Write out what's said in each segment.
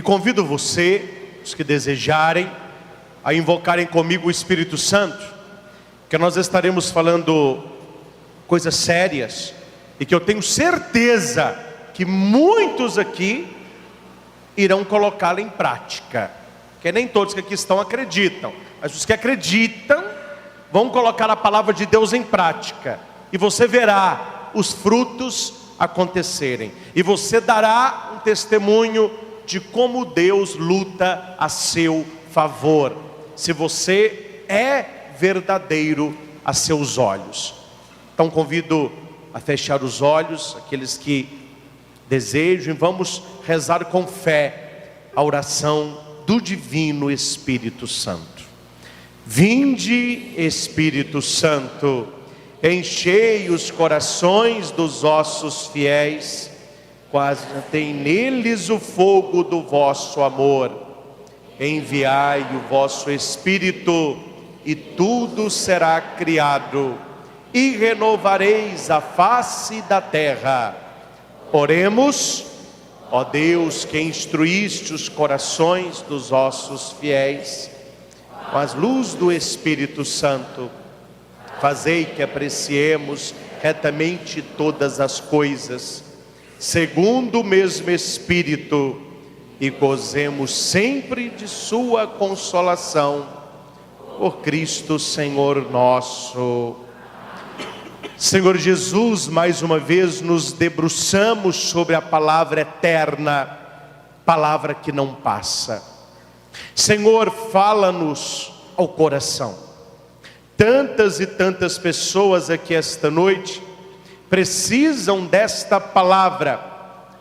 Convido você, os que desejarem, a invocarem comigo o Espírito Santo, que nós estaremos falando coisas sérias e que eu tenho certeza que muitos aqui irão colocá-la em prática, porque nem todos que aqui estão acreditam, mas os que acreditam vão colocar a palavra de Deus em prática, e você verá os frutos acontecerem, e você dará um testemunho de como Deus luta a seu favor, se você é verdadeiro a seus olhos. Então convido a fechar os olhos, aqueles que desejam, e vamos rezar com fé a oração do Divino Espírito Santo. Vinde, Espírito Santo, enchei os corações dos vossos fiéis, quase tem neles o fogo do vosso amor. Enviai o vosso Espírito, e tudo será criado, e renovareis a face da terra. Oremos. Ó Deus, que instruíste os corações dos vossos fiéis com as luzes do Espírito Santo, fazei que apreciemos retamente todas as coisas, segundo o mesmo Espírito, e gozemos sempre de sua consolação, por Cristo Senhor nosso. Senhor Jesus, mais uma vez nos debruçamos sobre a palavra eterna, palavra que não passa. Senhor, fala-nos ao coração. Tantas e tantas pessoas aqui esta noite precisam desta palavra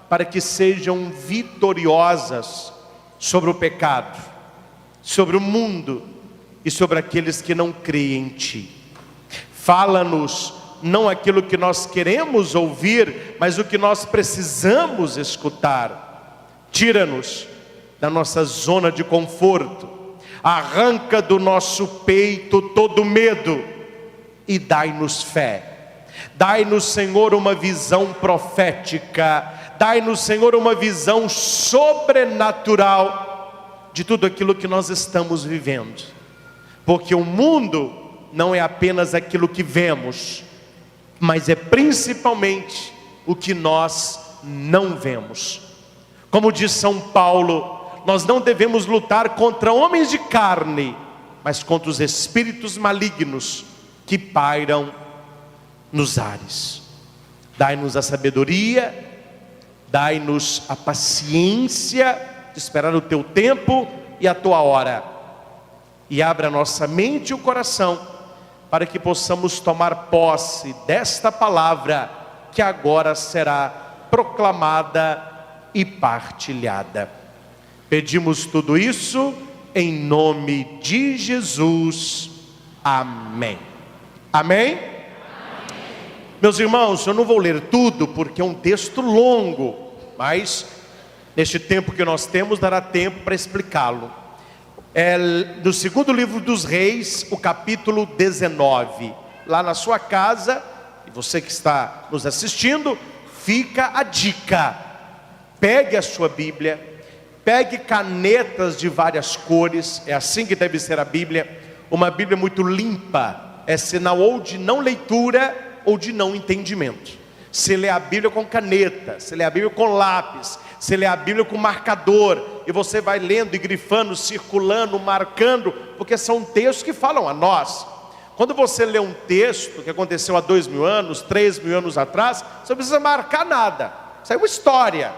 para que sejam vitoriosas sobre o pecado, sobre o mundo e sobre aqueles que não creem em Ti. Fala-nos não aquilo que nós queremos ouvir, mas o que nós precisamos escutar. Tira-nos da nossa zona de conforto, arranca do nosso peito todo medo e dai-nos fé. Dai-nos, Senhor, uma visão profética, dai-nos, Senhor, uma visão sobrenatural de tudo aquilo que nós estamos vivendo, porque o mundo não é apenas aquilo que vemos, mas é principalmente o que nós não vemos. Como diz São Paulo, nós não devemos lutar contra homens de carne, mas contra os espíritos malignos que pairam nos ares. Dai-nos a sabedoria, dai-nos a paciência de esperar o Teu tempo e a Tua hora, e abra a nossa mente e o coração, para que possamos tomar posse desta palavra que agora será proclamada e partilhada. Pedimos tudo isso em nome de Jesus. Amém. Amém? Amém. Meus irmãos, eu não vou ler tudo porque é um texto longo, mas neste tempo que nós temos dará tempo para explicá-lo. É do segundo livro dos Reis, o capítulo 19. Lá na sua casa, e você que está nos assistindo, fica a dica: pegue a sua Bíblia, pegue canetas de várias cores, é assim que deve ser a Bíblia. Uma Bíblia muito limpa é sinal ou de não leitura ou de não entendimento. Se lê a Bíblia com caneta, se lê a Bíblia com lápis, se lê a Bíblia com marcador, e você vai lendo e grifando, circulando, marcando, porque são textos que falam a nós. Quando você lê um texto que aconteceu há 2000 anos, 3000 anos atrás, você não precisa marcar nada, isso é uma história.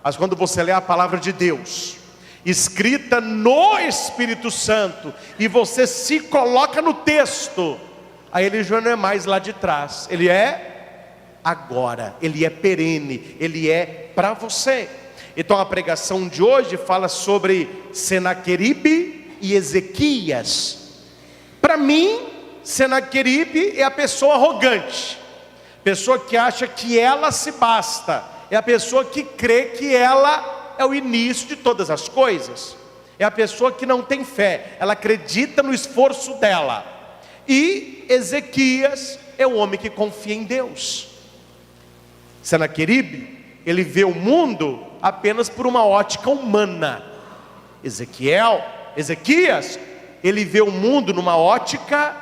Mas quando você lê a palavra de Deus, escrita no Espírito Santo, e você se coloca no texto, aí ele já não é mais lá de trás, ele é agora, ele é perene, ele é para você. Então a pregação de hoje fala sobre Senaqueribe e Ezequias. Para mim, Senaqueribe é a pessoa arrogante, pessoa que acha que ela se basta, é a pessoa que crê que ela é o início de todas as coisas, é a pessoa que não tem fé, ela acredita no esforço dela. E Ezequias é o homem que confia em Deus. Senaqueribe, ele vê o mundo apenas por uma ótica humana. Ezequias, ele vê o mundo numa ótica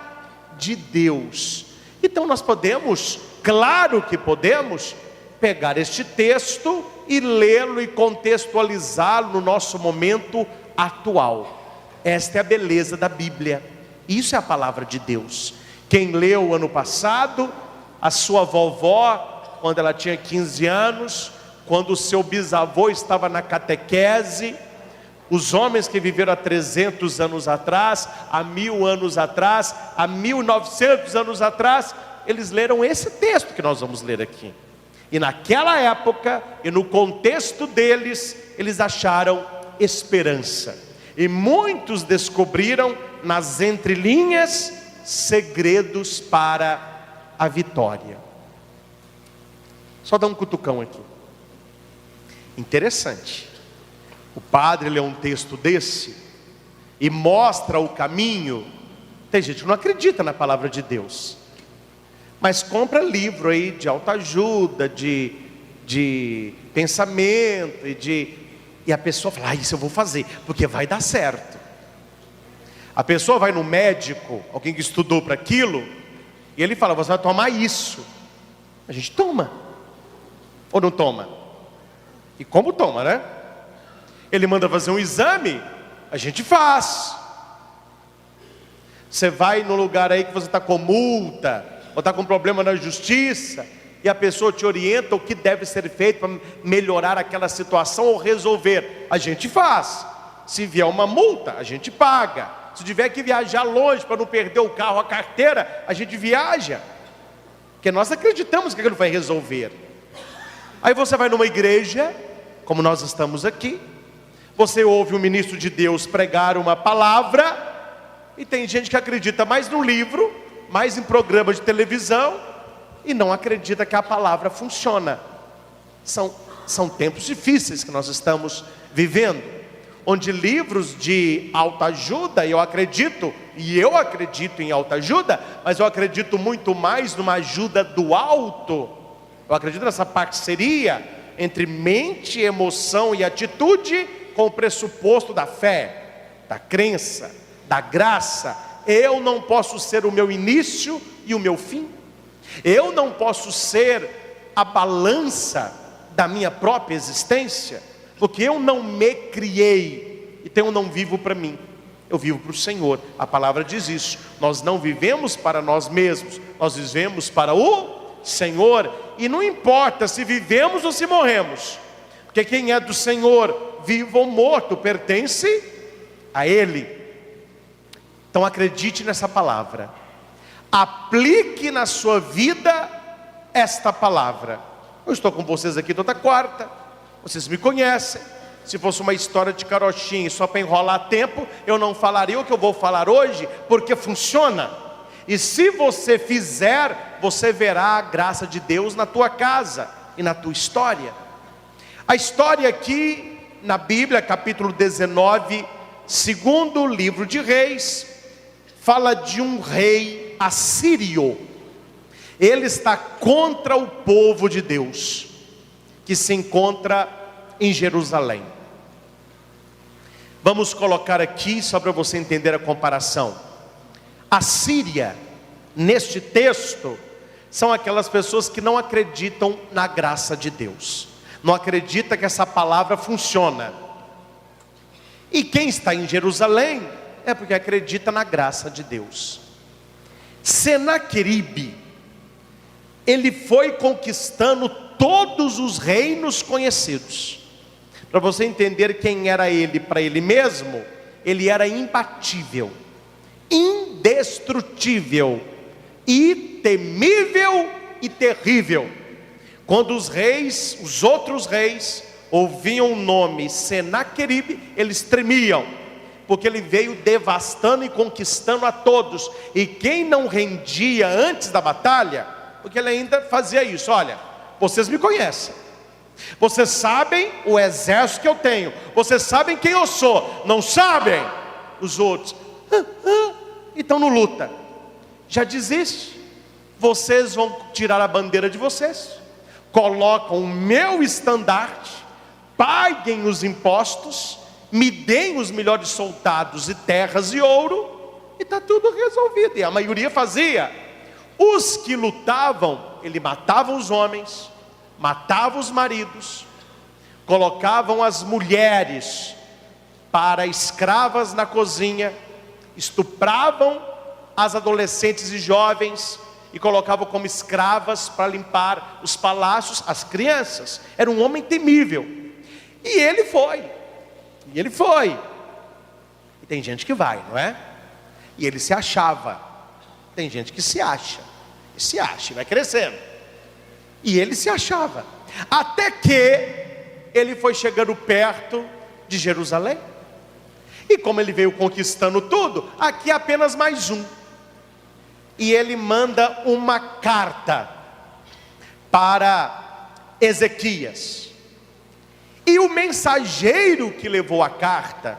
de Deus. Então nós podemos, claro que podemos, pegar este texto e lê-lo e contextualizá-lo no nosso momento atual. Esta é a beleza da Bíblia. Isso é a palavra de Deus. Quem leu ano passado, a sua vovó, quando ela tinha 15 anos, quando o seu bisavô estava na catequese, os homens que viveram há 300 anos atrás, há 1000 anos atrás, há 1900 anos atrás, eles leram esse texto que nós vamos ler aqui. E naquela época, e no contexto deles, eles acharam esperança. E muitos descobriram nas entrelinhas segredos para a vitória. Só dá um cutucão aqui. Interessante. O padre lê um texto desse e mostra o caminho. Tem gente que não acredita na palavra de Deus, mas compra livro aí de autoajuda, de pensamento e a pessoa fala, isso eu vou fazer, porque vai dar certo. A pessoa vai no médico, alguém que estudou para aquilo, e ele fala, você vai tomar isso. A gente toma, ou não toma? E como toma, né? Ele manda fazer um exame, a gente faz. Você vai no lugar aí que você está com multa, ou está com problema na justiça, e a pessoa te orienta o que deve ser feito para melhorar aquela situação ou resolver. A gente faz. Se vier uma multa, a gente paga. Se tiver que viajar longe para não perder o carro, a carteira, a gente viaja, porque nós acreditamos que aquilo vai resolver. Aí você vai numa igreja, como nós estamos aqui, você ouve um ministro de Deus pregar uma palavra, e tem gente que acredita mais no livro, mais em programa de televisão, e não acredita que a palavra funciona. São tempos difíceis que nós estamos vivendo, onde livros de autoajuda, eu acredito em autoajuda, mas eu acredito muito mais numa ajuda do alto. Eu acredito nessa parceria entre mente, emoção e atitude, com o pressuposto da fé, da crença, da graça. Eu não posso ser o meu início e o meu fim. Eu não posso ser a balança da minha própria existência, porque eu não me criei, então eu não vivo para mim, eu vivo para o Senhor. A palavra diz isso. Nós não vivemos para nós mesmos, nós vivemos para o Senhor. E não importa se vivemos ou se morremos, porque quem é do Senhor, vivo ou morto, pertence a Ele. Então acredite nessa palavra, aplique na sua vida esta palavra. Eu estou com vocês aqui toda quarta, vocês me conhecem. Se fosse uma história de carochinha só para enrolar tempo, eu não falaria o que eu vou falar hoje, porque funciona. E se você fizer, você verá a graça de Deus na tua casa e na tua história. A história aqui na Bíblia, capítulo 19, segundo livro de Reis, fala de um rei assírio. Ele está contra o povo de Deus, que se encontra em Jerusalém. Vamos colocar aqui, só para você entender a comparação. A Síria, neste texto, são aquelas pessoas que não acreditam na graça de Deus, não acredita que essa palavra funciona. E quem está em Jerusalém é porque acredita na graça de Deus. Senaqueribe, ele foi conquistando todos os reinos conhecidos. Para você entender quem era ele para ele mesmo, ele era imbatível, indestrutível, temível e terrível. Quando os reis, os outros reis, ouviam o nome Senaqueribe, eles tremiam, porque ele veio devastando e conquistando a todos. E quem não rendia antes da batalha, porque ele ainda fazia isso: olha, vocês me conhecem, vocês sabem o exército que eu tenho, vocês sabem quem eu sou, não sabem? Os outros, então não luta, já desiste. Vocês vão tirar a bandeira de vocês, colocam o meu estandarte, paguem os impostos, me deem os melhores soldados e terras e ouro, e está tudo resolvido. E a maioria fazia. Os que lutavam, ele matava os homens, matava os maridos, colocavam as mulheres para escravas na cozinha, estupravam as adolescentes e jovens e colocavam como escravas para limpar os palácios as crianças. Era um homem temível. E ele foi. E tem gente que vai, não é? E ele se achava. Tem gente que se acha, e vai crescendo. E ele se achava. Até que ele foi chegando perto de Jerusalém. E como ele veio conquistando tudo, aqui é apenas mais um. E ele manda uma carta para Ezequias. E o mensageiro que levou a carta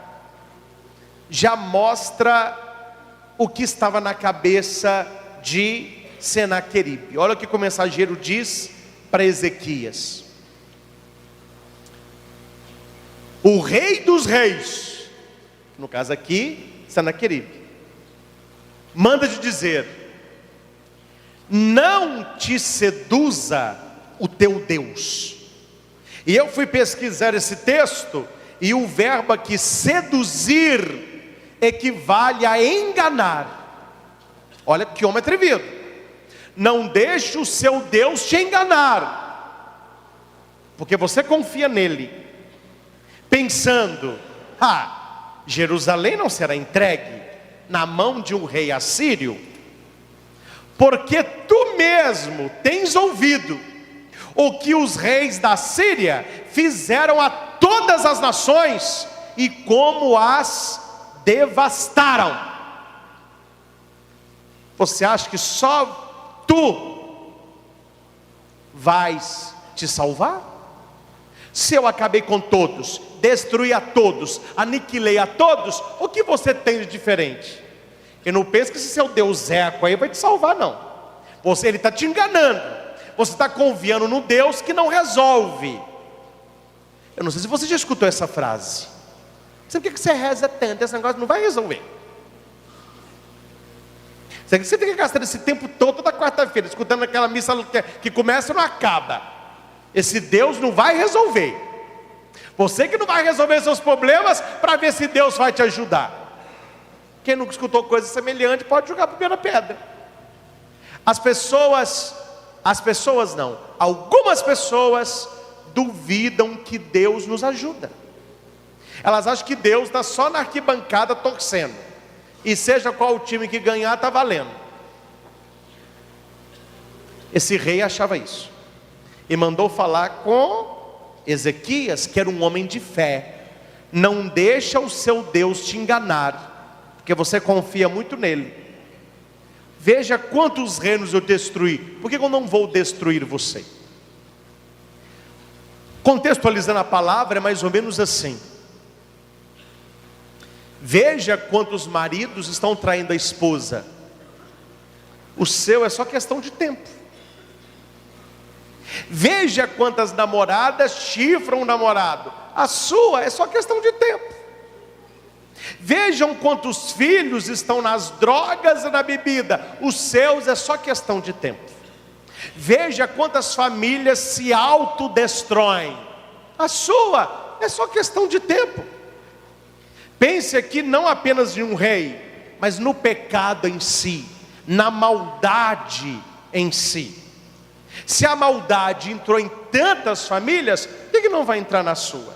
já mostra o que estava na cabeça de Senaqueribe. Olha o que o mensageiro diz para Ezequias: o rei dos reis, no caso aqui, Senaqueribe, manda te dizer: não te seduza o teu Deus. E eu fui pesquisar esse texto, e o verbo aqui, seduzir, equivale a enganar. Olha que homem atrevido. Não deixe o seu Deus te enganar, porque você confia nele, pensando: Jerusalém não será entregue na mão de um rei assírio, porque tu mesmo tens ouvido o que os reis da Síria fizeram a todas as nações e como as devastaram. Você acha que só tu vais te salvar? Se eu acabei com todos, destruí a todos, aniquilei a todos, o que você tem de diferente? E não pense que esse seu Deus Eco aí vai te salvar, não. Ele está te enganando. Você está confiando no Deus que não resolve. Eu não sei se você já escutou essa frase. Por que você reza tanto? Esse negócio não vai resolver. Você fica gastando esse tempo todo, toda quarta-feira, escutando aquela missa que começa e não acaba. Esse Deus não vai resolver. Você que não vai resolver seus problemas para ver se Deus vai te ajudar. Quem nunca escutou coisa semelhante pode jogar a primeira pedra. Algumas pessoas duvidam que Deus nos ajuda. Elas acham que Deus está só na arquibancada torcendo, e seja qual o time que ganhar, está valendo. Esse rei achava isso, e mandou falar com Ezequias, que era um homem de fé. Não deixa o seu Deus te enganar, porque você confia muito nele. Veja quantos reinos eu destruí, por que eu não vou destruir você? Contextualizando a palavra, é mais ou menos assim: veja quantos maridos estão traindo a esposa. O seu é só questão de tempo. Veja quantas namoradas chifram o namorado. A sua é só questão de tempo. Vejam quantos filhos estão nas drogas e na bebida. Os seus é só questão de tempo. Veja quantas famílias se autodestroem. A sua é só questão de tempo. Pense aqui não apenas em um rei, mas no pecado em si, na maldade em si. Se a maldade entrou em tantas famílias, por que não vai entrar na sua?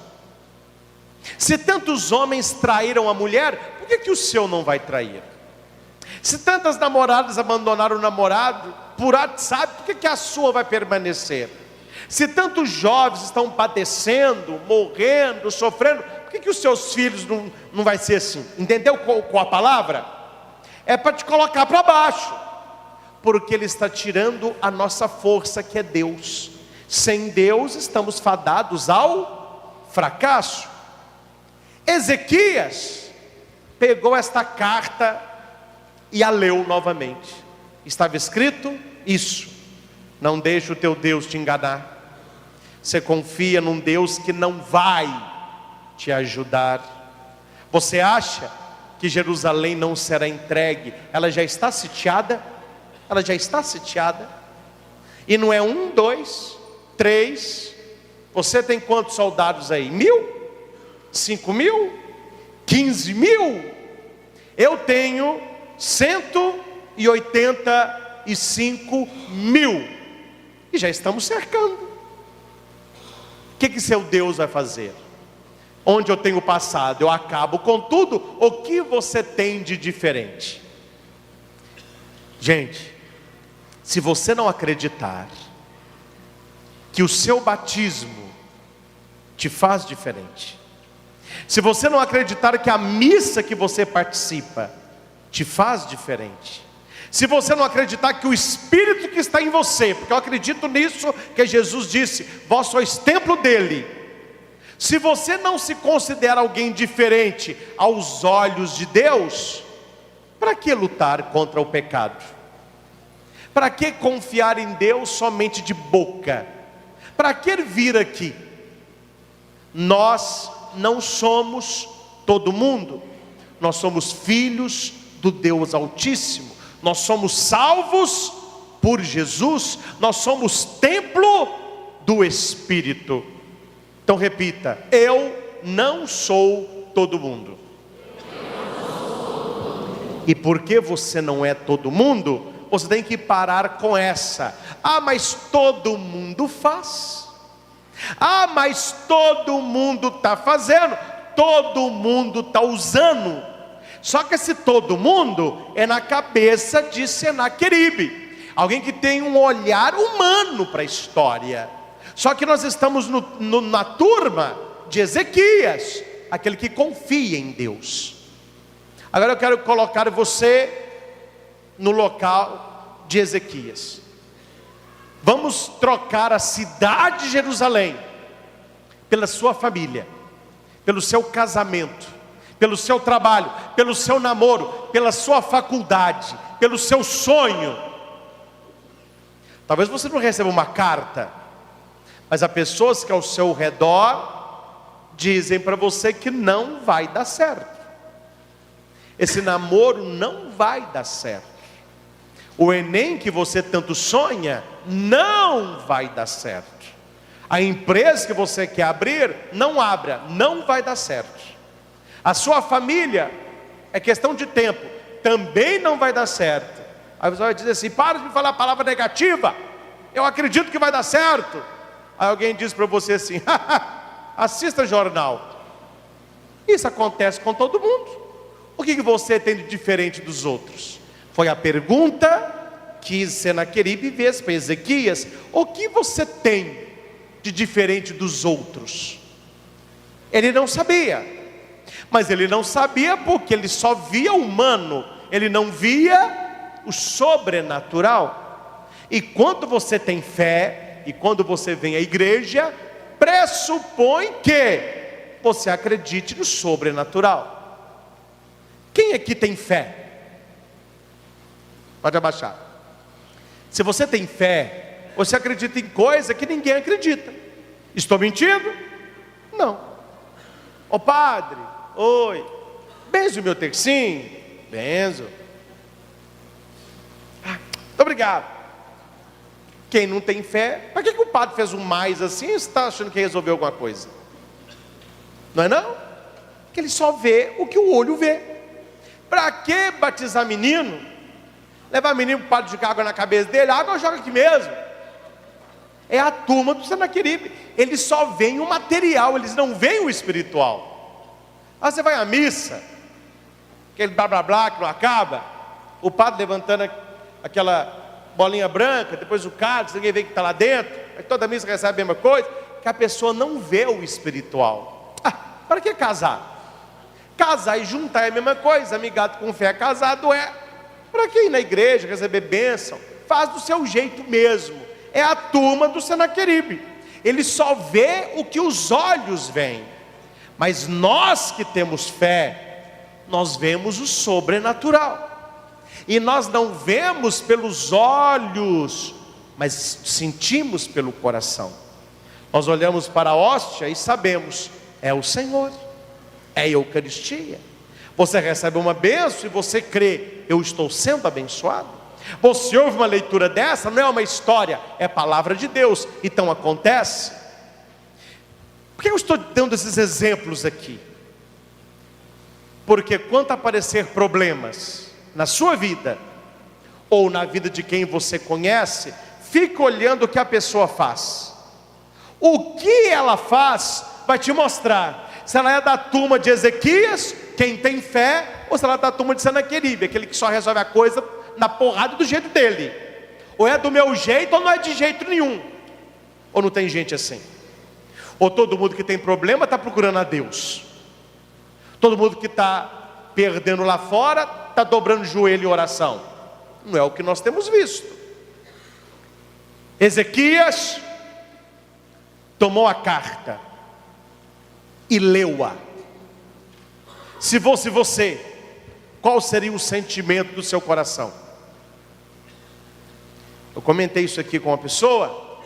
Se tantos homens traíram a mulher, por que o seu não vai trair? Se tantas namoradas abandonaram o namorado por WhatsApp, por que a sua vai permanecer? Se tantos jovens estão padecendo, morrendo, sofrendo, por que os seus filhos não vai ser assim? Entendeu qual a palavra? É para te colocar para baixo, porque ele está tirando a nossa força, que é Deus. Sem Deus estamos fadados ao fracasso. Ezequias pegou esta carta e a leu novamente. Estava escrito isso: não deixe o teu Deus te enganar. Você confia num Deus que não vai te ajudar. Você acha que Jerusalém não será entregue? Ela já está sitiada. Ela já está sitiada. E não é 1, 2, 3. Você tem quantos soldados aí? 1.000? 5.000? 15.000? Eu tenho 185.000. E já estamos cercando. O que seu Deus vai fazer? Onde eu tenho passado, eu acabo com tudo. O que você tem de diferente? Gente, se você não acreditar que o seu batismo te faz diferente, se você não acreditar que a missa que você participa te faz diferente, se você não acreditar que o Espírito que está em você, porque eu acredito nisso que Jesus disse, vós sois templo dele. Se você não se considera alguém diferente aos olhos de Deus, para que lutar contra o pecado? Para que confiar em Deus somente de boca? Para que vir aqui? Nós não somos todo mundo. Nós somos filhos do Deus Altíssimo. Nós somos salvos por Jesus. Nós somos templo do Espírito. Então repita: eu não sou todo mundo. E porque você não é todo mundo, você tem que parar com essa: ah, mas todo mundo faz. Ah, mas todo mundo está fazendo. Todo mundo está usando. Só que esse todo mundo é na cabeça de Senaqueribe, alguém que tem um olhar humano para a história. Só que nós estamos na turma de Ezequias, aquele que confia em Deus. Agora eu quero colocar você no local de Ezequias. Vamos trocar a cidade de Jerusalém pela sua família, pelo seu casamento, pelo seu trabalho, pelo seu namoro, pela sua faculdade, pelo seu sonho. Talvez você não receba uma carta, mas há pessoas que ao seu redor dizem para você que não vai dar certo. Esse namoro não vai dar certo. O Enem que você tanto sonha não vai dar certo. A empresa que você quer abrir, não abra, não vai dar certo. A sua família, é questão de tempo, também não vai dar certo. Aí você vai dizer assim: para de me falar a palavra negativa, eu acredito que vai dar certo. Aí alguém diz para você assim: assista jornal. Isso acontece com todo mundo. O que você tem de diferente dos outros? Foi a pergunta que Senaqueribe fez para Ezequias: o que você tem de diferente dos outros? Ele não sabia. Mas ele não sabia porque ele só via o humano, ele não via o sobrenatural. E quando você tem fé, e quando você vem à igreja, pressupõe que você acredite no sobrenatural. Quem aqui tem fé? Pode abaixar. Se você tem fé, você acredita em coisa que ninguém acredita. Estou mentindo? Não. Ô padre, oi, benzo o meu tercinho? Benzo. Muito obrigado. Quem não tem fé, para que o padre fez um mais assim? Você está achando que resolveu alguma coisa? Não é não? Porque ele só vê o que o olho vê. Para que batizar menino? Levar menino para o padre jogar água na cabeça dele? A água joga aqui mesmo. É a turma do Senaqueribe. Eles só veem o material, eles não veem o espiritual. Aí você vai à missa, aquele blá blá blá que não acaba, o padre levantando aquela bolinha branca, depois o cálice, ninguém vê que está lá dentro, aí toda missa recebe a mesma coisa, que a pessoa não vê o espiritual. Para que casar? Casar e juntar é a mesma coisa. Amigado com fé, casado é. Para que ir na igreja, receber bênção? Faz do seu jeito mesmo. É a turma do Senaqueribe. Ele só vê o que os olhos veem. Mas nós que temos fé, nós vemos o sobrenatural. E nós não vemos pelos olhos, mas sentimos pelo coração. Nós olhamos para a hóstia e sabemos, é o Senhor, é a Eucaristia. Você recebe uma bênção e você crê, eu estou sendo abençoado. Você ouve uma leitura dessa, não é uma história, é palavra de Deus, então acontece. Por que eu estou dando esses exemplos aqui? Porque quando aparecer problemas na sua vida, ou na vida de quem você conhece, fica olhando o que a pessoa faz. O que ela faz vai te mostrar se ela é da turma de Ezequias, quem tem fé, ou se ela é da turma de Senaqueribe, aquele que só resolve a coisa na porrada do jeito dele. Ou é do meu jeito ou não é de jeito nenhum. Ou não tem gente assim. Ou todo mundo que tem problema está procurando a Deus. Todo mundo que está perdendo lá fora está dobrando o joelho em oração. Não é o que nós temos visto. Ezequias tomou a carta e leu-a. Se fosse você, qual seria o sentimento do seu coração? Eu comentei isso aqui com uma pessoa.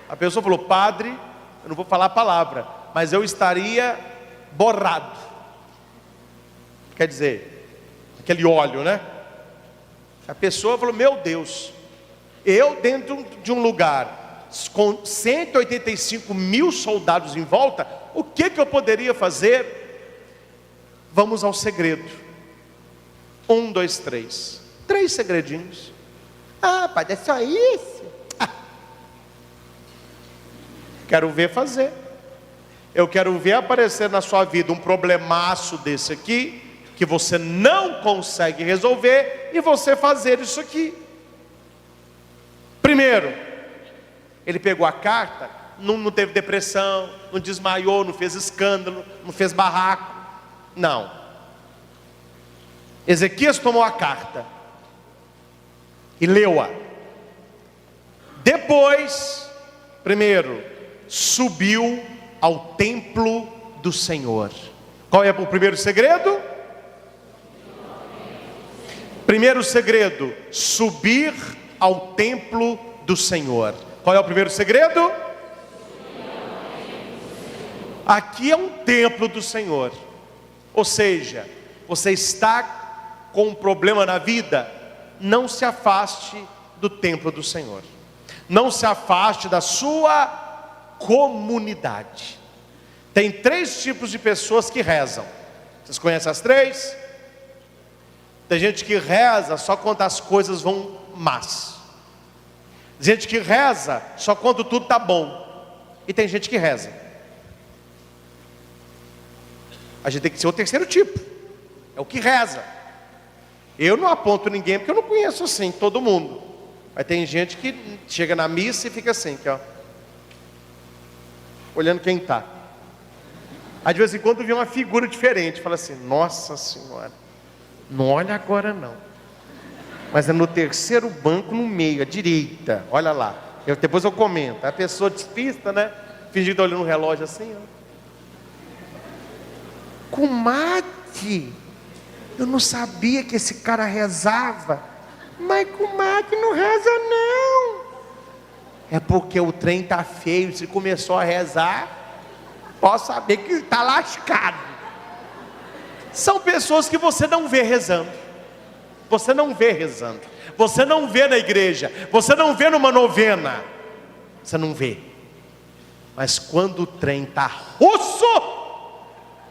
A pessoa falou: padre, eu não vou falar a palavra, mas eu estaria borrado. Quer dizer, aquele óleo, né? A pessoa falou: meu Deus, eu dentro de um lugar com 185 mil soldados em volta, o que eu poderia fazer? Vamos ao segredo. 1, 2, 3. 3 segredinhos. Ah, padre, é só isso? Quero ver fazer. Eu quero ver aparecer na sua vida um problemaço desse aqui, que você não consegue resolver, e você fazer isso aqui. Primeiro, ele pegou a carta, não teve depressão, não desmaiou, não fez escândalo, não fez barraco. Não. Ezequias tomou a carta e leu-a. Depois, primeiro, subiu ao templo do Senhor. Qual é o primeiro segredo? Primeiro segredo, subir ao templo do Senhor. Qual é o primeiro segredo? Aqui é um templo do Senhor. Ou seja, você está com um problema na vida, não se afaste do templo do Senhor. Não se afaste da sua comunidade. Tem 3 tipos de pessoas que rezam. Vocês conhecem as 3? Tem gente que reza só quando as coisas vão más. Tem gente que reza só quando tudo está bom. E tem gente que reza. A gente tem que ser o terceiro tipo. É o que reza. Eu não aponto ninguém porque eu não conheço assim todo mundo. Mas tem gente que chega na missa e fica assim, ó, olhando quem está. Aí de vez em quando vê uma figura diferente, fala assim: nossa senhora, não olha agora não, mas é no terceiro banco no meio, à direita, olha lá. Depois eu comento. A pessoa despista, né? Fingindo olhando no relógio assim, ó. Comadre, eu não sabia que esse cara rezava. Mas comadre, não reza não. É porque o trem está feio. Se começou a rezar, pode saber que está lascado. São pessoas que você não vê rezando. Você não vê rezando. Você não vê na igreja. Você não vê numa novena. Você não vê. Mas quando o trem está russo,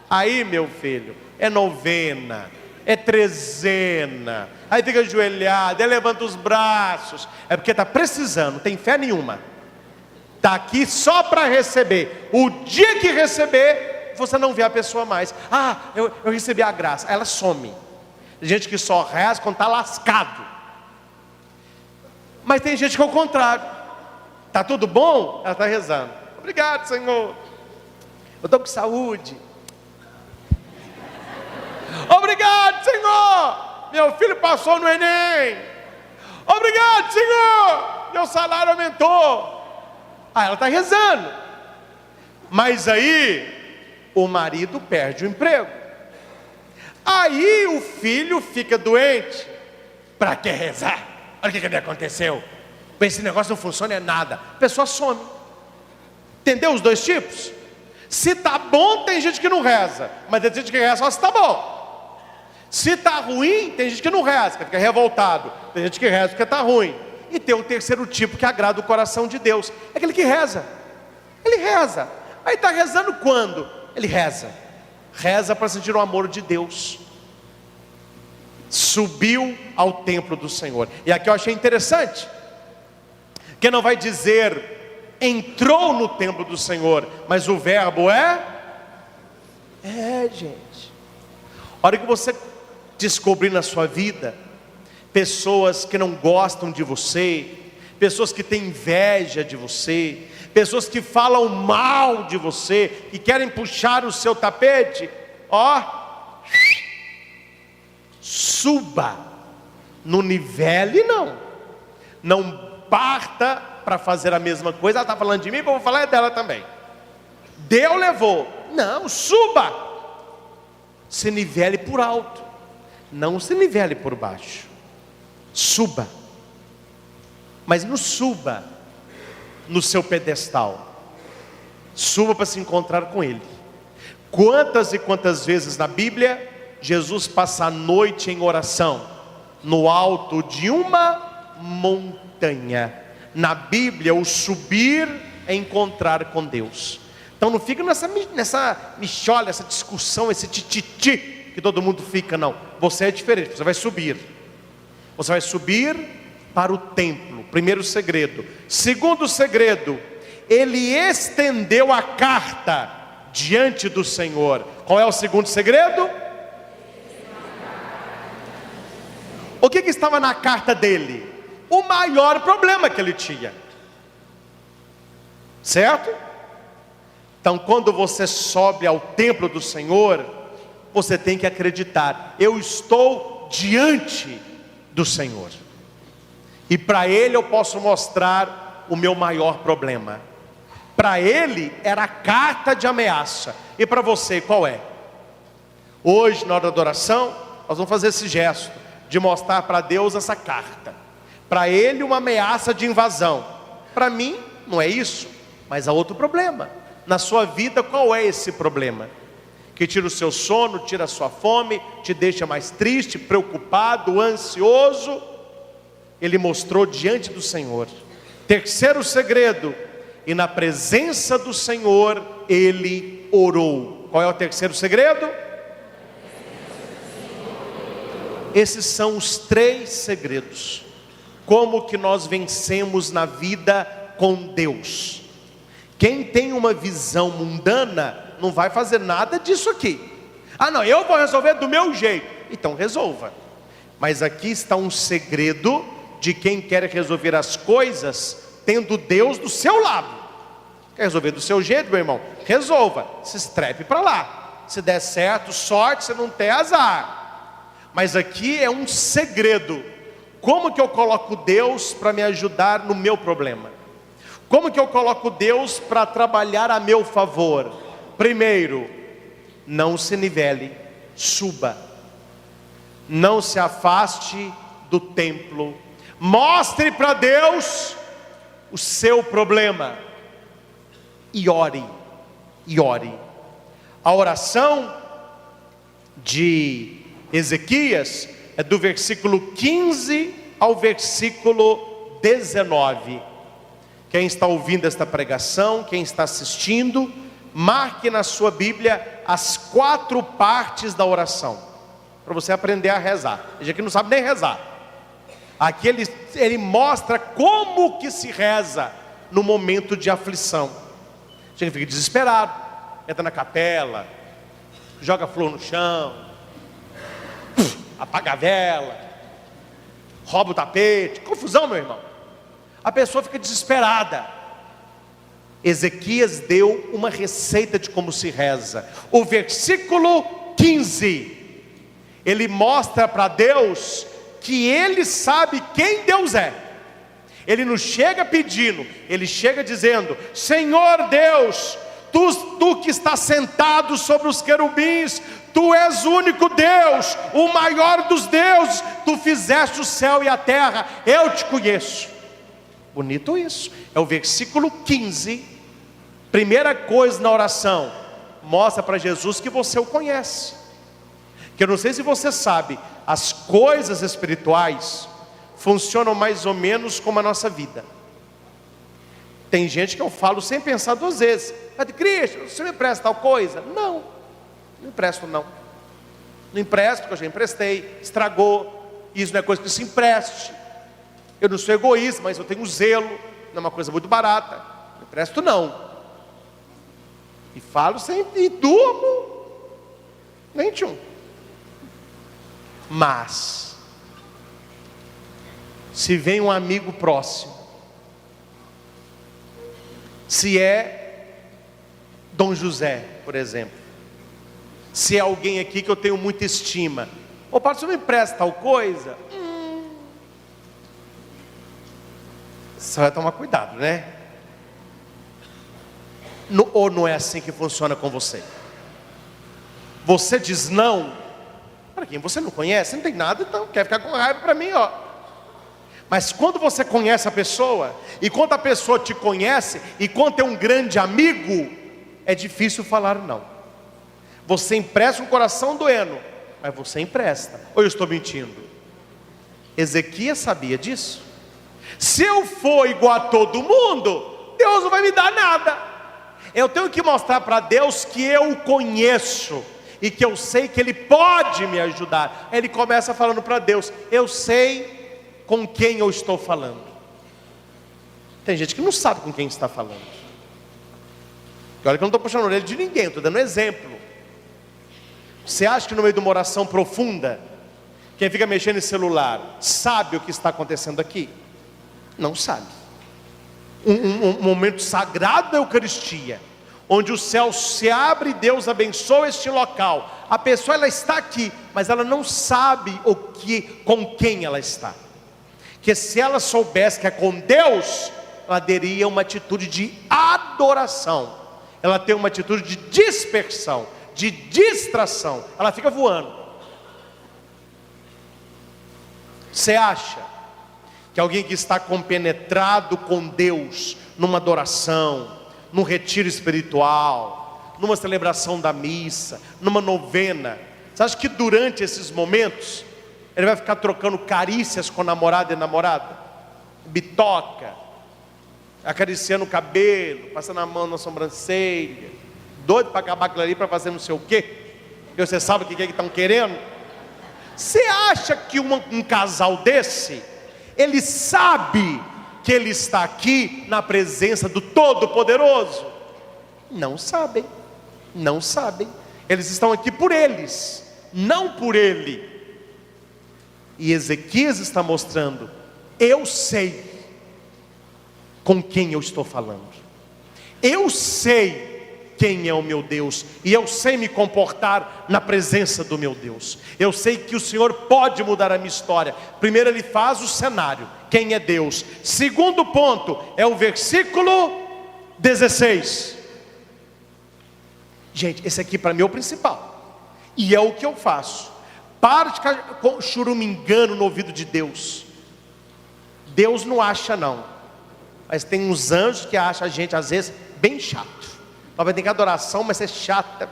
aí, meu filho, é novena, é trezena, aí fica ajoelhado, aí levanta os braços. É porque está precisando, não tem fé nenhuma. Está aqui só para receber. O dia que receber, você não vê a pessoa mais. Ah, eu recebi a graça. Ela some. Tem gente que só reza quando está lascado. Mas tem gente que é o contrário. Está tudo bom? Ela está rezando. Obrigado, Senhor. Eu estou com saúde. Obrigado, Senhor. Meu filho passou no Enem. Obrigado, Senhor. Meu salário aumentou. Ah, ela está rezando. Mas aí o marido perde o emprego. Aí o filho fica doente. Para que rezar? Olha o que me aconteceu. Esse negócio não funciona é nada. A pessoa some. Entendeu os dois tipos? Se está bom, tem gente que não reza, mas tem gente que reza só se está bom. Se está ruim, tem gente que não reza, que fica revoltado. Tem gente que reza porque está ruim. E tem um terceiro tipo que agrada o coração de Deus, é aquele que reza. Ele reza. Aí está rezando quando? Ele reza. Reza para sentir o amor de Deus. Subiu ao templo do Senhor. E aqui eu achei interessante, que não vai dizer entrou no templo do Senhor, mas o verbo gente. A hora que você descobrir na sua vida pessoas que não gostam de você, pessoas que têm inveja de você, pessoas que falam mal de você, que querem puxar o seu tapete, suba, no nivele não parta para fazer a mesma coisa. Ela está falando de mim, eu vou falar dela também. Deu, levou. Não, suba. Se nivele por alto, não se nivele por baixo. Suba. Mas não suba no seu pedestal. Suba para se encontrar com Ele. Quantas e quantas vezes na Bíblia Jesus passa a noite em oração no alto de uma montanha? Na Bíblia, o subir é encontrar com Deus. Então não fica nessa mixolha, essa discussão, esse tititi que todo mundo fica, não. Você é diferente, você vai subir. Você vai subir para o templo. Primeiro segredo. Segundo segredo, ele estendeu a carta diante do Senhor. Qual é o segundo segredo? O que estava na carta dele? O maior problema que ele tinha, certo? Então quando você sobe ao templo do Senhor, você tem que acreditar, eu estou diante do Senhor, e para Ele eu posso mostrar o meu maior problema. Para ele era a carta de ameaça, e para você qual é? Hoje na hora da adoração, nós vamos fazer esse gesto, de mostrar para Deus essa carta. Para ele uma ameaça de invasão. Para mim não é isso, mas há outro problema. Na sua vida qual é esse problema? Que tira o seu sono, tira a sua fome, te deixa mais triste, preocupado, ansioso. Ele mostrou diante do Senhor. Terceiro segredo, e na presença do Senhor ele orou. Qual é o terceiro segredo? Esses são os três segredos. Como que nós vencemos na vida com Deus? Quem tem uma visão mundana não vai fazer nada disso aqui. Não, eu vou resolver do meu jeito. Então resolva. Mas aqui está um segredo de quem quer resolver as coisas tendo Deus do seu lado. Quer resolver do seu jeito, meu irmão? Resolva, se estrepe para lá. Se der certo, sorte, se não der, azar. Mas aqui é um segredo. Como que eu coloco Deus para me ajudar no meu problema? Como que eu coloco Deus para trabalhar a meu favor? Primeiro, não se nivele, suba. Não se afaste do templo. Mostre para Deus o seu problema. E ore, e ore. A oração de Ezequias é do versículo 15 ao versículo 19. Quem está ouvindo esta pregação, quem está assistindo, marque na sua Bíblia as 4 partes da oração, para você aprender a rezar. Tem gente que não sabe nem rezar. Aqui ele mostra como que se reza no momento de aflição. Você fica desesperado, entra na capela, joga flor no chão, apaga a vela, rouba o tapete, confusão, meu irmão. A pessoa fica desesperada. Ezequias deu uma receita de como se reza. O versículo 15, ele mostra para Deus que ele sabe quem Deus é. Ele não chega pedindo, ele chega dizendo: Senhor Deus, tu que está sentado sobre os querubins, tu és o único Deus, o maior dos deuses, tu fizeste o céu e a terra, eu te conheço. Bonito isso, é o versículo 15 Primeira coisa na oração, mostra para Jesus que você o conhece. Que eu não sei se você sabe, as coisas espirituais funcionam mais ou menos como a nossa vida. Tem gente que eu falo sem pensar duas vezes: Padre Cristo, você me empresta tal coisa? Não, não empresto não. Não empresto, porque eu já emprestei, estragou. Isso não é coisa que se empreste. Eu não sou egoísta, mas eu tenho zelo. Não é uma coisa muito barata. Não empresto não. E falo sem, e durmo, nem tchum. Mas, se vem um amigo próximo, se é Dom José, por exemplo, se é alguém aqui que eu tenho muita estima, ô padre, você me empresta tal coisa? Você vai tomar cuidado, né? Ou não é assim que funciona com você? Você diz não para quem você não conhece, não tem nada, então quer ficar com raiva para mim, ó. Mas quando você conhece a pessoa, e quando a pessoa te conhece, e quando é um grande amigo, é difícil falar não. Você empresta um coração doendo, mas você empresta. Ou eu estou mentindo? Ezequias sabia disso. Se eu for igual a todo mundo, Deus não vai me dar nada. Eu tenho que mostrar para Deus que eu o conheço e que eu sei que Ele pode me ajudar. Ele começa falando para Deus: eu sei com quem eu estou falando. Tem gente que não sabe com quem está falando. E olha que eu não estou puxando a orelha de ninguém, estou dando um exemplo. Você acha que no meio de uma oração profunda, quem fica mexendo em celular sabe o que está acontecendo aqui? Não sabe. Um momento sagrado da Eucaristia, onde o céu se abre e Deus abençoa este local. A pessoa, ela está aqui, mas ela não sabe com quem ela está. Que se ela soubesse que é com Deus, ela teria uma atitude de adoração. Ela tem uma atitude de dispersão, de distração. Ela fica voando. Você acha que alguém que está compenetrado com Deus, numa adoração, num retiro espiritual, numa celebração da missa, numa novena, você acha que durante esses momentos ele vai ficar trocando carícias com namorado e namorada? Bitoca, acariciando o cabelo, passando a mão na sobrancelha, doido para acabar aquilo ali para fazer não sei o quê? E você sabe o que é que estão querendo? Você acha que um casal desse, ele sabe que ele está aqui na presença do Todo-Poderoso? Não sabem, não sabem. Eles estão aqui por eles, não por ele. E Ezequias está mostrando: eu sei com quem eu estou falando, eu sei quem é o meu Deus, e eu sei me comportar na presença do meu Deus. Eu sei que o Senhor pode mudar a minha história. Primeiro ele faz o cenário, quem é Deus. Segundo ponto, é o versículo 16. Gente, esse aqui para mim é o principal, e é o que eu faço. Para de ficar com churumingando no ouvido de Deus. Deus não acha não, mas tem uns anjos que acham a gente às vezes bem chato. Talvez tenha adoração, mas é chata.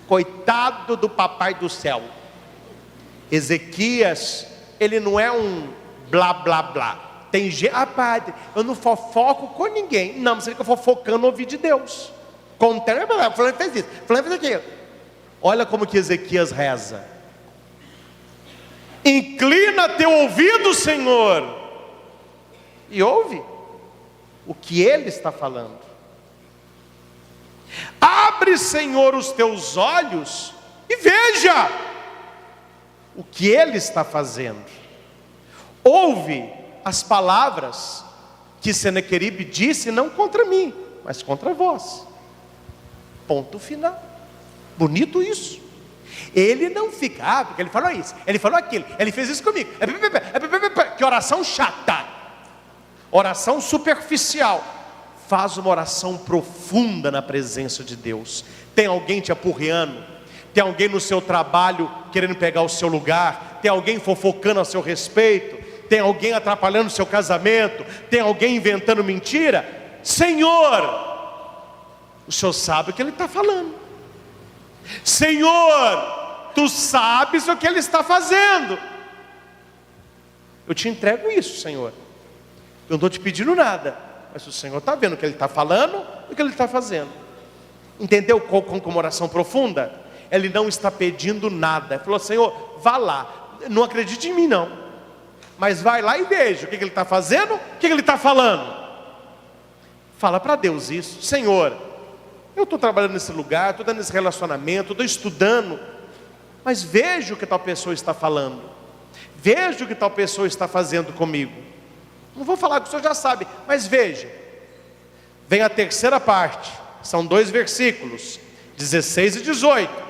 Coitado do papai do céu. Ezequias, ele não é um blá blá blá. Tem gente, padre, eu não fofoco com ninguém. Não, você fica fofocando no ouvido de Deus. Fulano fez isso, fulano fez aquilo. Olha como que Ezequias reza: inclina teu ouvido, Senhor, e ouve o que Ele está falando. Abre, Senhor, os teus olhos e veja o que Ele está fazendo. Ouve as palavras que Senaqueribe disse, não contra mim, mas contra vós. Ponto final. Bonito isso. Ele não fica, porque ele falou isso, ele falou aquilo, ele fez isso comigo. Que oração chata, oração superficial. Faz uma oração profunda na presença de Deus. Tem alguém te apurreando, tem alguém no seu trabalho querendo pegar o seu lugar, tem alguém fofocando a seu respeito, tem alguém atrapalhando o seu casamento, tem alguém inventando mentira. Senhor, O Senhor sabe o que Ele está falando. Senhor, Tu sabes o que Ele está fazendo. Eu te entrego isso, Senhor. Eu não estou te pedindo nada, mas o Senhor está vendo o que Ele está falando e o que Ele está fazendo. Entendeu como uma oração profunda? Ele não está pedindo nada. Ele falou: Senhor, vá lá. Não acredite em mim não, mas vai lá e veja o que Ele está fazendo, o que Ele está falando. Fala para Deus isso: Senhor, eu estou trabalhando nesse lugar, estou dando esse relacionamento, estou estudando, mas vejo o que tal pessoa está falando, vejo o que tal pessoa está fazendo comigo. Não vou falar que o Senhor já sabe, mas veja. Vem a terceira parte, são 2 versículos, 16 e 18.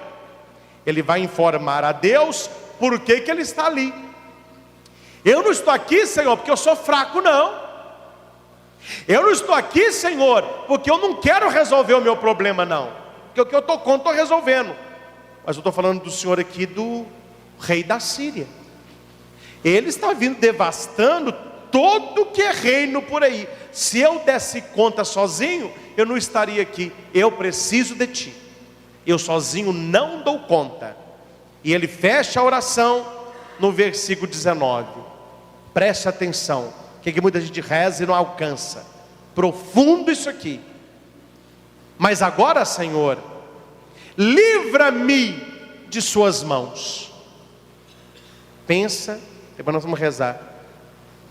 Ele vai informar a Deus por que Ele está ali. Eu não estou aqui, Senhor, porque eu sou fraco, não. Eu não estou aqui, Senhor, porque eu não quero resolver o meu problema, não. Porque o que eu estou com, estou resolvendo. Mas eu estou falando do Senhor aqui, do rei da Síria. Ele está vindo devastando todo que é reino por aí. Se eu desse conta sozinho, eu não estaria aqui. Eu preciso de Ti. Eu sozinho não dou conta. E ele fecha a oração no versículo 19. Preste atenção. Que muita gente reza e não alcança. Profundo isso aqui. Mas agora, Senhor, livra-me de suas mãos. Pensa, depois nós vamos rezar.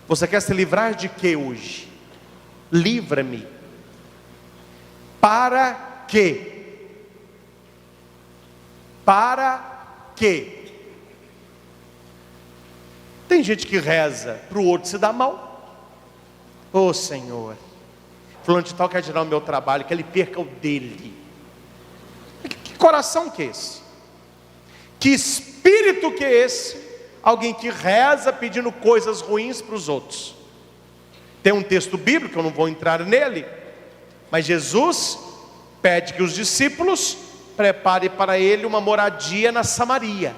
Você quer se livrar de quê hoje? Livra-me. Para quê? Para quê? Tem gente que reza para o outro se dar mal. Ô Senhor, fulano de tal quer tirar o meu trabalho, que ele perca o dele. Que coração que é esse? Que espírito que é esse? Alguém que reza pedindo coisas ruins para os outros. Tem um texto bíblico, eu não vou entrar nele, mas Jesus pede que os discípulos preparem para ele uma moradia na Samaria.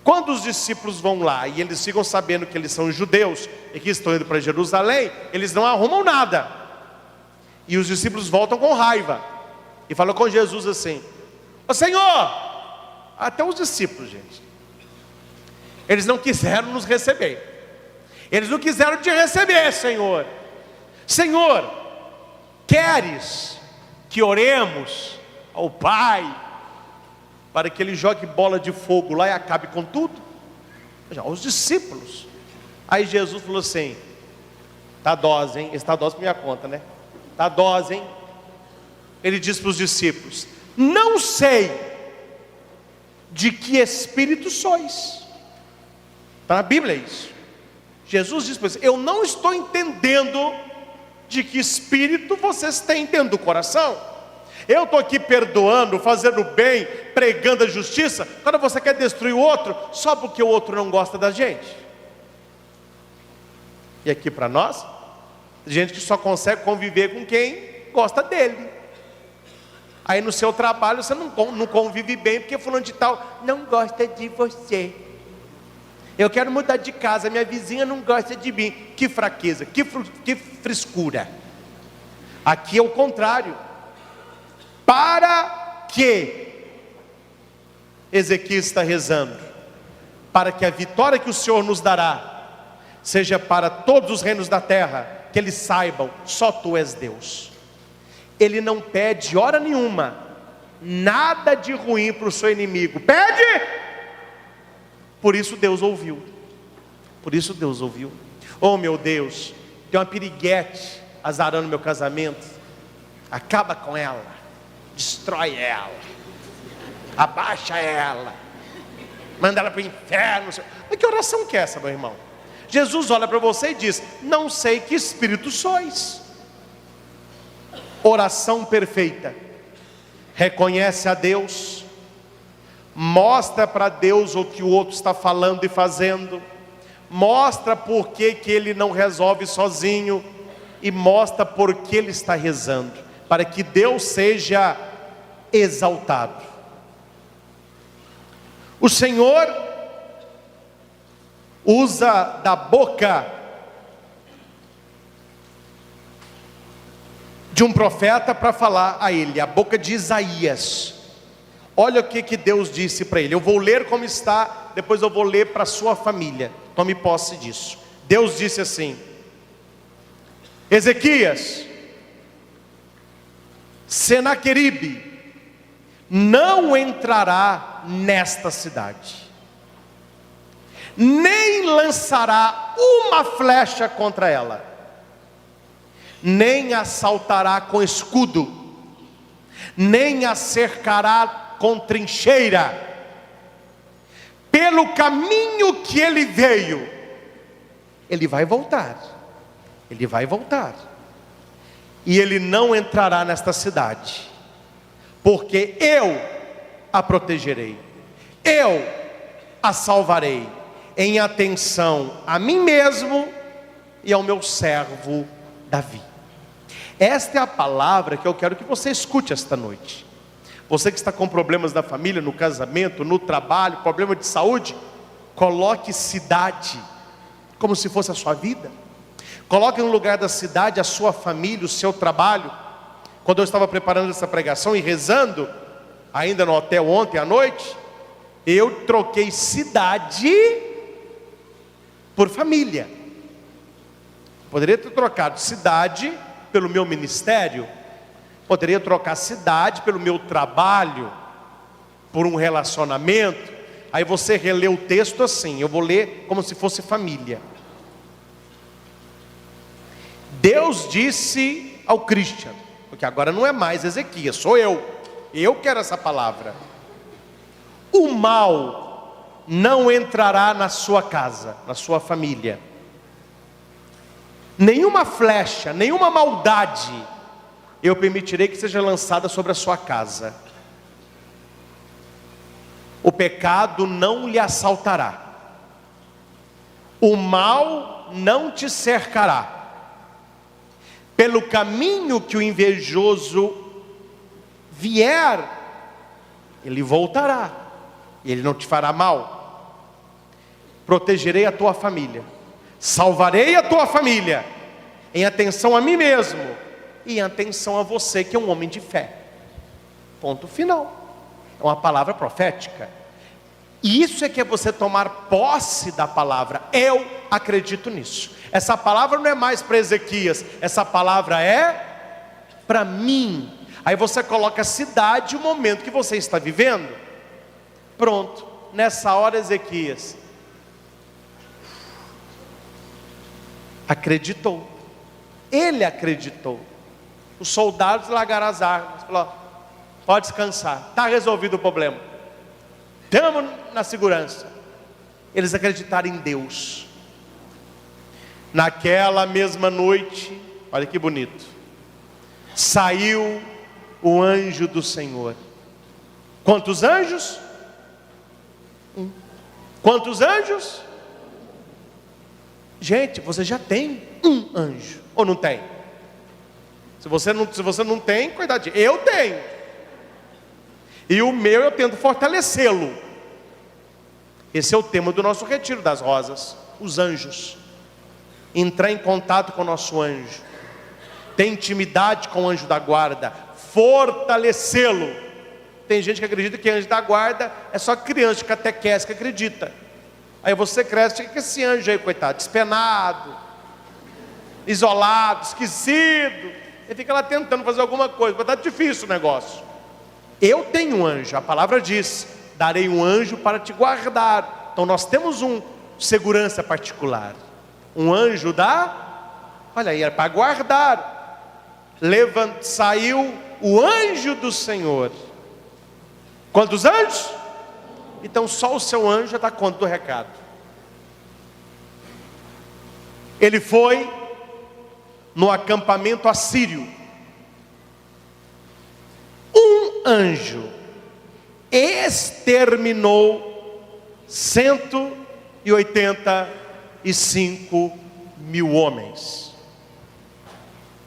Quando os discípulos vão lá e eles ficam sabendo que eles são judeus e que estão indo para Jerusalém, eles não arrumam nada. E os discípulos voltam com raiva e falam com Jesus assim: Ô Senhor, até os discípulos, gente, eles não quiseram nos receber. Eles não quiseram te receber, Senhor. Senhor, queres que oremos ao Pai para que Ele jogue bola de fogo lá e acabe com tudo? Já, os discípulos. Aí Jesus falou assim: tá dose, hein? Esse tá dose por minha conta, né? Tá dose, hein? Ele disse para os discípulos: não sei de que espírito sois. Está na Bíblia isso. Jesus disse para eles: eu não estou entendendo de que espírito vocês têm dentro do coração. Eu estou aqui perdoando, fazendo bem, pregando a justiça, quando você quer destruir o outro, só porque o outro não gosta da gente. E aqui para nós, gente que só consegue conviver com quem gosta dele. Aí no seu trabalho você não convive bem, porque fulano de tal não gosta de você. Eu quero mudar de casa, minha vizinha não gosta de mim. Que fraqueza, que frescura. Aqui é o contrário. Para que Ezequiel está rezando? Para que a vitória que o Senhor nos dará seja para todos os reinos da terra, que eles saibam, só Tu és Deus. Ele não pede hora nenhuma nada de ruim para o seu inimigo. Pede! Por isso Deus ouviu. Por isso Deus ouviu. Oh meu Deus, tem uma piriguete azarando meu casamento. Acaba com ela. Destrói ela, abaixa ela, manda ela para o inferno. Mas que oração que é essa, meu irmão? Jesus olha para você e diz: não sei que espírito sois. Oração perfeita. Reconhece a Deus, mostra para Deus o que o outro está falando e fazendo, mostra por que ele não resolve sozinho, e mostra por que ele está rezando, para que Deus seja exaltado. O Senhor usa da boca de um profeta para falar a ele, a boca de Isaías. Olha o que Deus disse para ele. Eu vou ler como está, depois eu vou ler para a sua família. Tome posse disso. Deus disse assim: Ezequias, Senaqueribe não entrará nesta cidade, nem lançará uma flecha contra ela, nem assaltará com escudo, nem a cercará com trincheira. Pelo caminho que ele veio, ele vai voltar. Ele vai voltar. E ele não entrará nesta cidade, porque eu a protegerei, eu a salvarei, em atenção a mim mesmo e ao meu servo Davi. Esta é a palavra que eu quero que você escute esta noite. Você que está com problemas na família, no casamento, no trabalho, problema de saúde, coloque cidade como se fosse a sua vida. Coloque no lugar da cidade a sua família, o seu trabalho. Quando eu estava preparando essa pregação e rezando, ainda no hotel ontem à noite, eu troquei cidade por família. Poderia ter trocado cidade pelo meu ministério, poderia trocar cidade pelo meu trabalho, por um relacionamento. Aí você relê o texto assim, eu vou ler como se fosse família. Deus disse ao Christian, porque agora não é mais Ezequias, sou eu quero essa palavra: o mal não entrará na sua casa, na sua família, nenhuma flecha, nenhuma maldade eu permitirei que seja lançada sobre a sua casa. O pecado não lhe assaltará, o mal não te cercará. Pelo caminho que o invejoso vier, ele voltará, e ele não te fará mal. Protegerei a tua família, salvarei a tua família, em atenção a mim mesmo e em atenção a você que é um homem de fé. Ponto final. É uma palavra profética. E isso é que é você tomar posse da palavra. Eu acredito nisso. Essa palavra não é mais para Ezequias, essa palavra é para mim. Aí você coloca a cidade, o momento que você está vivendo. Pronto, nessa hora Ezequias acreditou. Ele acreditou. Os soldados largaram as armas, falou: pode descansar, está resolvido o problema, estamos na segurança. Eles acreditaram em Deus. Naquela mesma noite, olha que bonito, saiu o anjo do Senhor. Quantos anjos? Quantos anjos? Gente, você já tem um anjo, ou não tem? Se você não tem, cuidado, eu tenho. E o meu eu tento fortalecê-lo. Esse é o tema do nosso retiro das rosas, os anjos. Entrar em contato com o nosso anjo, ter intimidade com o anjo da guarda, fortalecê-lo. Tem gente que acredita que anjo da guarda é só criança de catequese que acredita. Aí você cresce, fica com esse anjo aí, coitado, despenado, isolado, esquecido. Ele fica lá tentando fazer alguma coisa, mas está difícil o negócio. Eu tenho um anjo, a palavra diz: darei um anjo para te guardar. Então nós temos um segurança particular, um anjo olha aí, é para guardar. Saiu o anjo do Senhor. Quantos anjos? Então só o seu anjo já dá conta do recado. Ele foi no acampamento assírio. Um anjo exterminou 185 mil homens.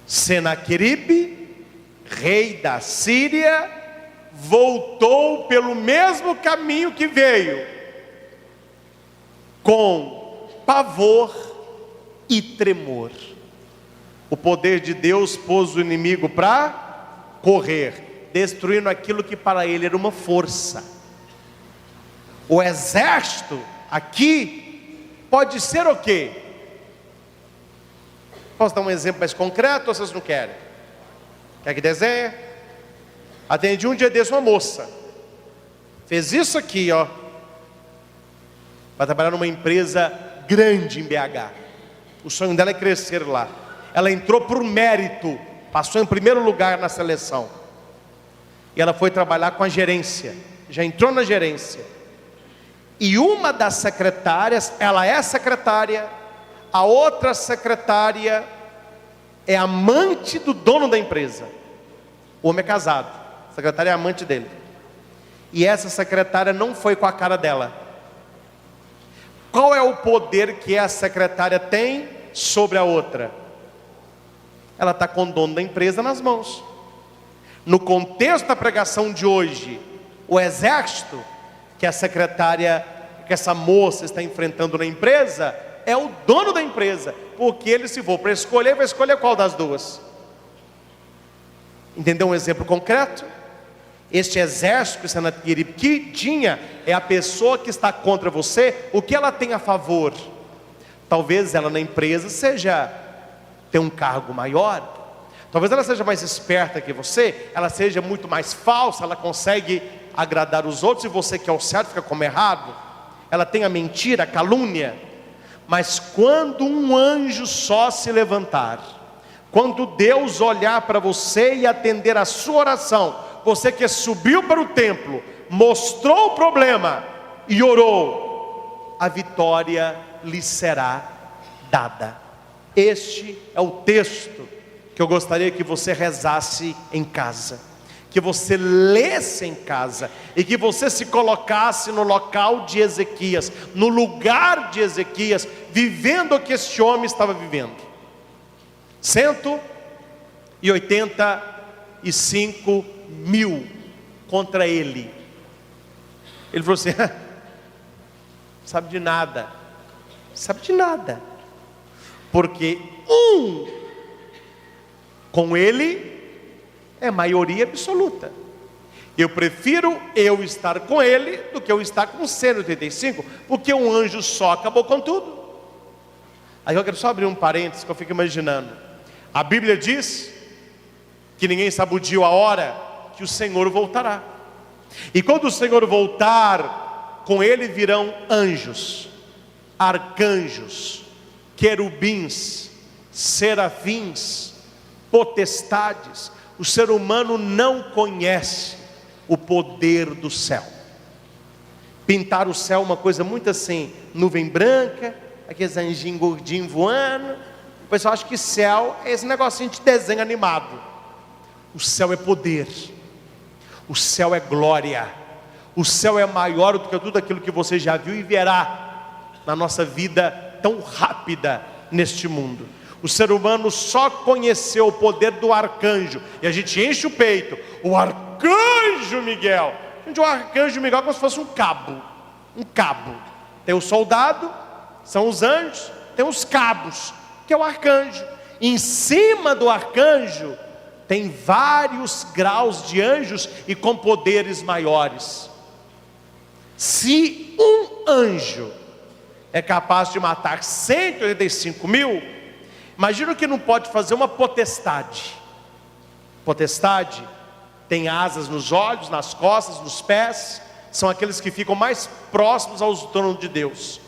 Senaqueribe, rei da Síria, voltou pelo mesmo caminho que veio, com pavor e tremor. O poder de Deus pôs o inimigo para correr, destruindo aquilo que para ele era uma força. O exército aqui pode ser o quê? Posso dar um exemplo mais concreto ou vocês não querem? Quer que desenhe? Atendi um dia desse uma moça, fez isso aqui, ó, vai trabalhar numa empresa grande em BH. O sonho dela é crescer lá. Ela entrou por mérito, passou em primeiro lugar na seleção. E ela foi trabalhar com a gerência, já entrou na gerência. E uma das secretárias, ela é secretária, a outra secretária é amante do dono da empresa. O homem é casado, a secretária é amante dele. E essa secretária não foi com a cara dela. Qual é o poder que a secretária tem sobre a outra? Ela está com o dono da empresa nas mãos. No contexto da pregação de hoje, o exército que a secretária, que essa moça está enfrentando na empresa, é o dono da empresa, porque ele, se for para escolher, vai escolher qual das duas? Entendeu um exemplo concreto? Este exército que Senaquerib tinha é a pessoa que está contra você. O que ela tem a favor? Talvez ela na empresa tenha um cargo maior, talvez ela seja mais esperta que você, ela seja muito mais falsa, ela consegue agradar os outros, e você que é o certo fica como errado. Ela tem a mentira, a calúnia. Mas quando um anjo só se levantar, quando Deus olhar para você e atender a sua oração, você que subiu para o templo, mostrou o problema e orou, a vitória lhe será dada. Este é o texto que eu gostaria que você rezasse em casa, que você lesse em casa, e que você se colocasse no local de Ezequias, no lugar de Ezequias, vivendo o que este homem estava vivendo. 185 mil contra ele. Ele falou assim: sabe de nada, porque com ele é maioria absoluta. Eu prefiro eu estar com ele do que eu estar com 185, porque um anjo só acabou com tudo. Aí eu quero só abrir um parênteses que eu fico imaginando. A Bíblia diz que ninguém sabe o dia ou a hora que o Senhor voltará. E quando o Senhor voltar, com ele virão anjos, arcanjos, querubins, serafins, potestades. O ser humano não conhece o poder do céu. Pintar o céu uma coisa muito assim, nuvem branca, aqueles anjinhos gordinhos voando. O pessoal acha que céu é esse negocinho de desenho animado. O céu é poder, o céu é glória, o céu é maior do que tudo aquilo que você já viu e verá na nossa vida tão rápida neste mundo. O ser humano só conheceu o poder do arcanjo, e a gente enche o peito. O arcanjo Miguel. Gente, o arcanjo Miguel é como se fosse um cabo. Tem o soldado, são os anjos, tem os cabos, que é o arcanjo. Em cima do arcanjo tem vários graus de anjos e com poderes maiores. Se um anjo é capaz de matar 185 mil, imagina o que não pode fazer uma potestade. Potestade tem asas nos olhos, nas costas, nos pés. São aqueles que ficam mais próximos ao trono de Deus.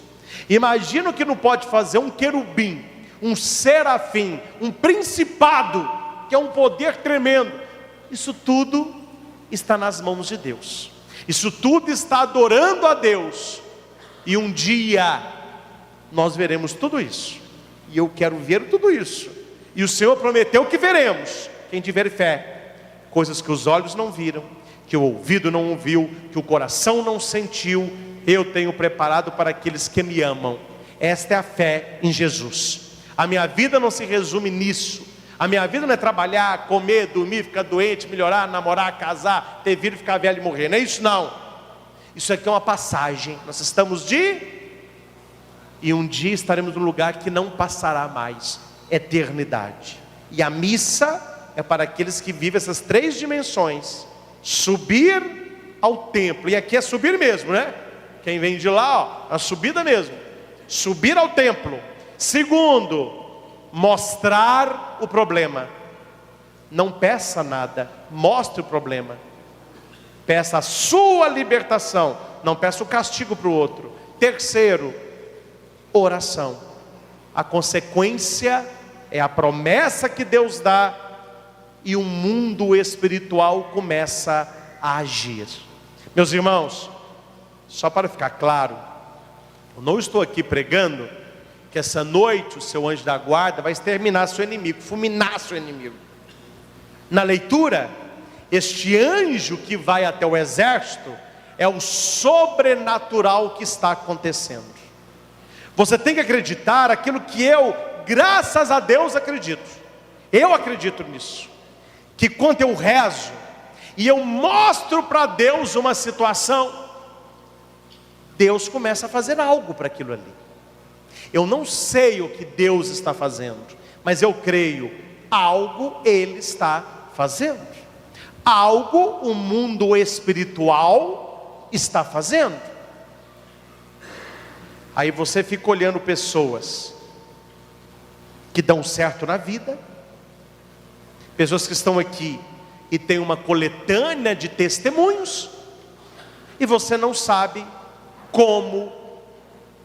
Imagina o que não pode fazer um querubim, um serafim, um principado, que é um poder tremendo. Isso tudo está nas mãos de Deus. Isso tudo está adorando a Deus. E um dia nós veremos tudo isso. E eu quero ver tudo isso. E o Senhor prometeu que veremos, quem tiver fé. Coisas que os olhos não viram, que o ouvido não ouviu, que o coração não sentiu, eu tenho preparado para aqueles que me amam. Esta é a fé em Jesus. A minha vida não se resume nisso. A minha vida não é trabalhar, comer, dormir, ficar doente, melhorar, namorar, casar, ter filho, ficar velho e morrer. Não é isso não. Isso aqui é uma passagem. Nós estamos e um dia estaremos num lugar que não passará mais. Eternidade. E a missa é para aqueles que vivem essas 3 dimensões. Subir ao templo, e aqui é subir mesmo, né? Quem vem de lá, ó, a subida mesmo. Subir ao templo. Segundo, mostrar o problema. Não peça nada, mostre o problema. Peça a sua libertação, não peça o castigo para o outro. Terceiro, oração. A consequência é a promessa que Deus dá e o mundo espiritual começa a agir. Meus irmãos, só para ficar claro, eu não estou aqui pregando que essa noite o seu anjo da guarda vai exterminar seu inimigo, fulminar seu inimigo. Na leitura, este anjo que vai até o exército é o sobrenatural que está acontecendo. Você tem que acreditar aquilo que eu, graças a Deus, acredito. Eu acredito nisso. Que quando eu rezo e eu mostro para Deus uma situação, Deus começa a fazer algo para aquilo ali. Eu não sei o que Deus está fazendo, mas eu creio, algo Ele está fazendo. Algo o mundo espiritual está fazendo. Aí você fica olhando pessoas que dão certo na vida, pessoas que estão aqui e tem uma coletânea de testemunhos, e você não sabe como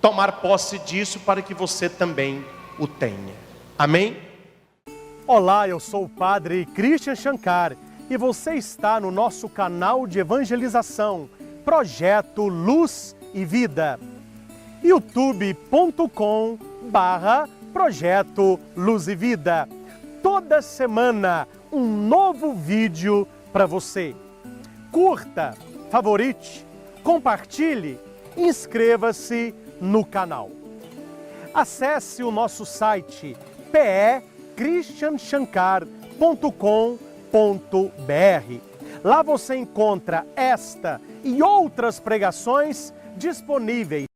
tomar posse disso para que você também o tenha. Amém? Olá, eu sou o Padre Christian Shankar e você está no nosso canal de evangelização, Projeto Luz e Vida. youtube.com/Projeto Luz e Vida. Toda semana um novo vídeo para você. Curta, favorite, compartilhe, inscreva-se no canal. Acesse o nosso site christianshankar.com.br. Lá você encontra esta e outras pregações disponíveis